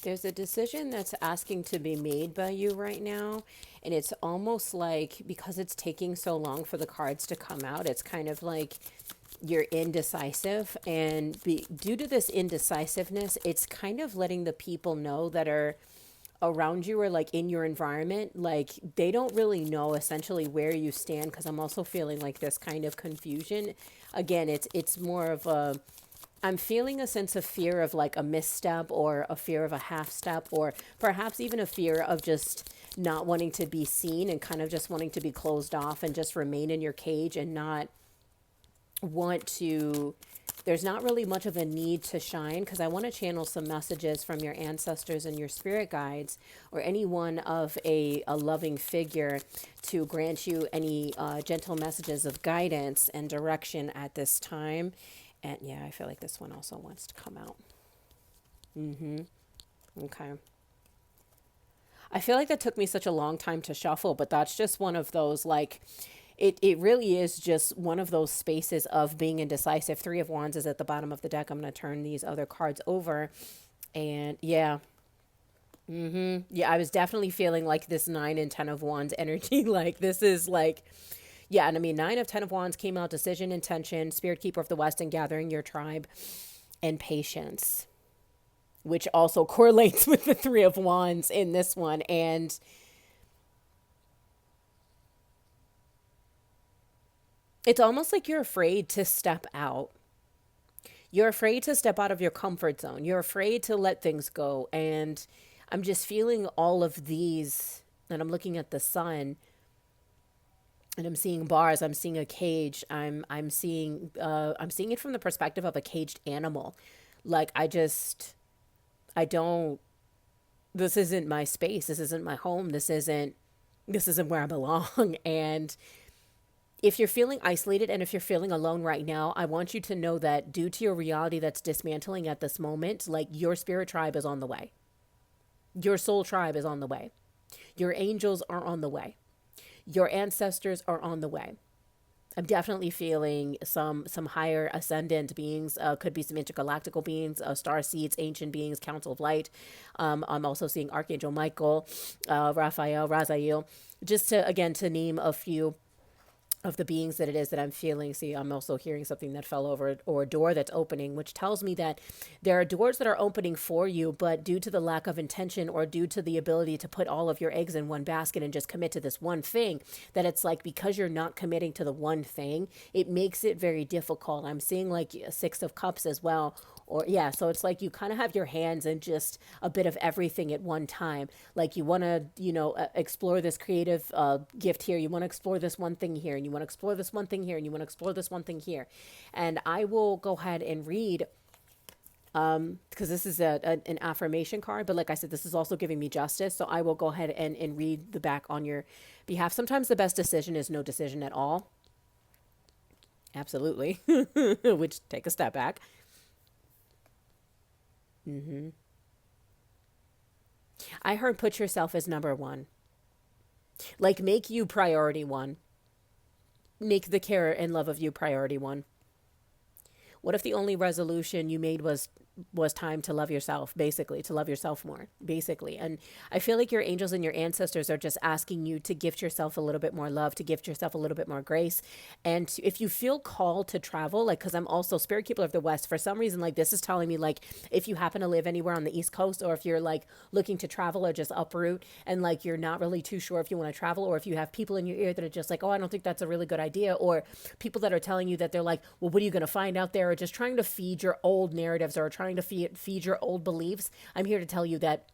There's a decision that's asking to be made by you right now. And it's almost like because it's taking so long for the cards to come out, it's kind of like you're indecisive. And due to this indecisiveness, it's kind of letting the people know that are around you or like in your environment, like they don't really know essentially where you stand. Because I'm also feeling like this kind of confusion. Again, it's more of a, I'm feeling a sense of fear of like a misstep or a fear of a half step or perhaps even a fear of just not wanting to be seen and kind of just wanting to be closed off and just remain in your cage and not want to, there's not really much of a need to shine. Because I want to channel some messages from your ancestors and your spirit guides or anyone of a loving figure to grant you any gentle messages of guidance and direction at this time. And yeah, I feel like this one also wants to come out. Okay. I feel like that took me such a long time to shuffle, but that's just one of those like it really is just one of those spaces of being indecisive. Three of Wands is at the bottom of the deck. I'm going to turn these other cards over. And yeah, yeah, I was definitely feeling like this 9 and 10 of Wands energy. Like this is like, yeah, and I mean, 9 of 10 of Wands came out, decision, intention, spirit keeper of the West, and gathering your tribe, and patience, which also correlates with the 3 of Wands in this one. And it's almost like you're afraid to step out. You're afraid to step out of your comfort zone. You're afraid to let things go. And I'm just feeling all of these, and I'm looking at the sun and I'm seeing bars, I'm seeing a cage, I'm seeing it from the perspective of a caged animal. Like I don't, this isn't my space. This isn't my home. This isn't where I belong. And if you're feeling isolated and if you're feeling alone right now, I want you to know that due to your reality that's dismantling at this moment, like your spirit tribe is on the way. Your soul tribe is on the way. Your angels are on the way. Your ancestors are on the way. I'm definitely feeling some higher ascendant beings. Could be some intergalactical beings, star seeds, ancient beings, council of light. I'm also seeing Archangel Michael, Raphael, Raziel. Just to again to name a few of the beings that it is that I'm feeling. See, I'm also hearing something that fell over or a door that's opening, which tells me that there are doors that are opening for you, but due to the lack of intention or due to the ability to put all of your eggs in one basket and just commit to this one thing, that it's like because you're not committing to the one thing, it makes it very difficult. I'm seeing like a 6 of Cups as well, or yeah, so it's like you kind of have your hands in just a bit of everything at one time. Like you want to explore this creative gift here, you want to explore this one thing here, and you want to explore this one thing here, and you want to explore this one thing here. And I will go ahead and read, because this is an affirmation card, but like I said, this is also giving me justice, so I will go ahead and read the back on your behalf. Sometimes the best decision is no decision at all. Absolutely. Which, take a step back. I heard put yourself as number one. Like make you priority one. Make the care and love of you priority one. What if the only resolution you made was time to love yourself, basically, to love yourself more, basically? And I feel like your angels and your ancestors are just asking you to gift yourself a little bit more love, to gift yourself a little bit more grace. And if you feel called to travel, like, because I'm also spirit keeper of the West, for some reason, like, this is telling me, like, if you happen to live anywhere on the East Coast, or if you're like looking to travel or just uproot and like you're not really too sure if you want to travel, or if you have people in your ear that are just like, oh, I don't think that's a really good idea, or people that are telling you that they're like, well, what are you going to find out there, or just trying to feed your old narratives or trying to feed your old beliefs, I'm here to tell you that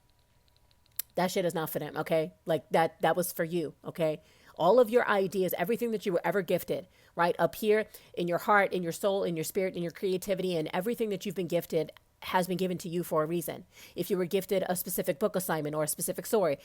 that shit is not for them, okay? Like that was for you, okay? All of your ideas, everything that you were ever gifted, right? Up here in your heart, in your soul, in your spirit, in your creativity, and everything that you've been gifted has been given to you for a reason. If you were gifted a specific book assignment or a specific story,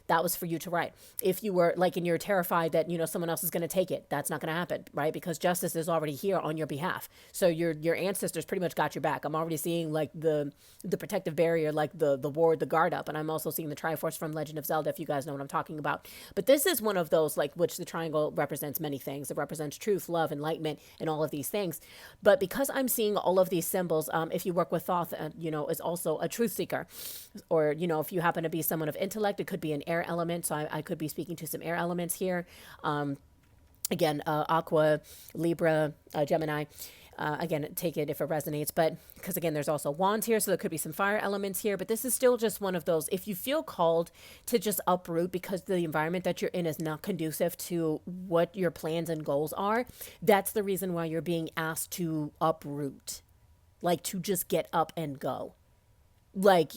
that was for you to write. If you were like, and you're terrified that, someone else is going to take it, that's not going to happen, right? Because justice is already here on your behalf. So your ancestors pretty much got your back. I'm already seeing like the protective barrier, like the ward, the guard up. And I'm also seeing the Triforce from Legend of Zelda, if you guys know what I'm talking about. But this is one of those, like, which the triangle represents many things. It represents truth, love, enlightenment, and all of these things. But because I'm seeing all of these symbols, if you work work with Thoth, is also a truth seeker. Or, if you happen to be someone of intellect, it could be an air element. So I could be speaking to some air elements here. Again, Aqua, Libra, Gemini. Again, take it if it resonates, but because again, there's also wands here, so there could be some fire elements here, but this is still just one of those, if you feel called to just uproot because the environment that you're in is not conducive to what your plans and goals are, that's the reason why you're being asked to uproot, like to just get up and go. Like,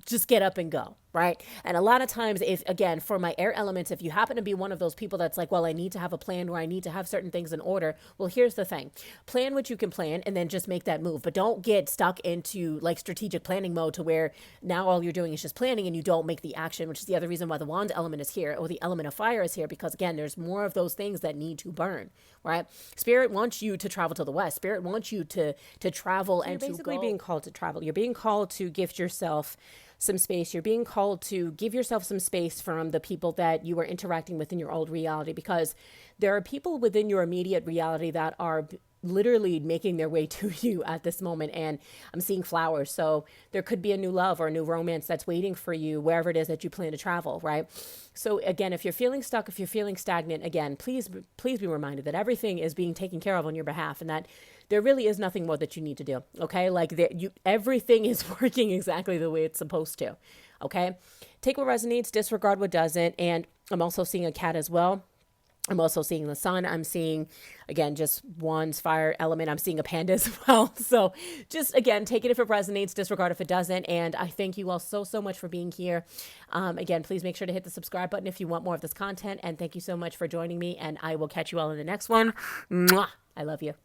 just get up and go, right? And a lot of times, if again, for my air elements, if you happen to be one of those people that's like, well, I need to have a plan where I need to have certain things in order. Well, here's the thing: plan what you can plan and then just make that move. But don't get stuck into like strategic planning mode to where now all you're doing is just planning and you don't make the action, which is the other reason why the wand element is here, or the element of fire is here, because again, there's more of those things that need to burn, right? Spirit wants you to travel to the west. Spirit wants you to travel, and You're to basically go. being called to travel. You're being called to gift yourself some space. You're being called to give yourself some space from the people that you are interacting with in your old reality, because there are people within your immediate reality that are literally making their way to you at this moment. And I'm seeing flowers. So there could be a new love or a new romance that's waiting for you wherever it is that you plan to travel, right? So again, if you're feeling stuck, if you're feeling stagnant, again, please be reminded that everything is being taken care of on your behalf, and that there really is nothing more that you need to do. Okay. Like everything is working exactly the way it's supposed to. Okay. Take what resonates, disregard what doesn't. And I'm also seeing a cat as well. I'm also seeing the sun. I'm seeing, again, just one's fire element. I'm seeing a panda as well. So just, again, take it if it resonates, disregard if it doesn't. And I thank you all so, so much for being here. Again, please make sure to hit the subscribe button if you want more of this content. And thank you so much for joining me. And I will catch you all in the next one. Mwah! I love you.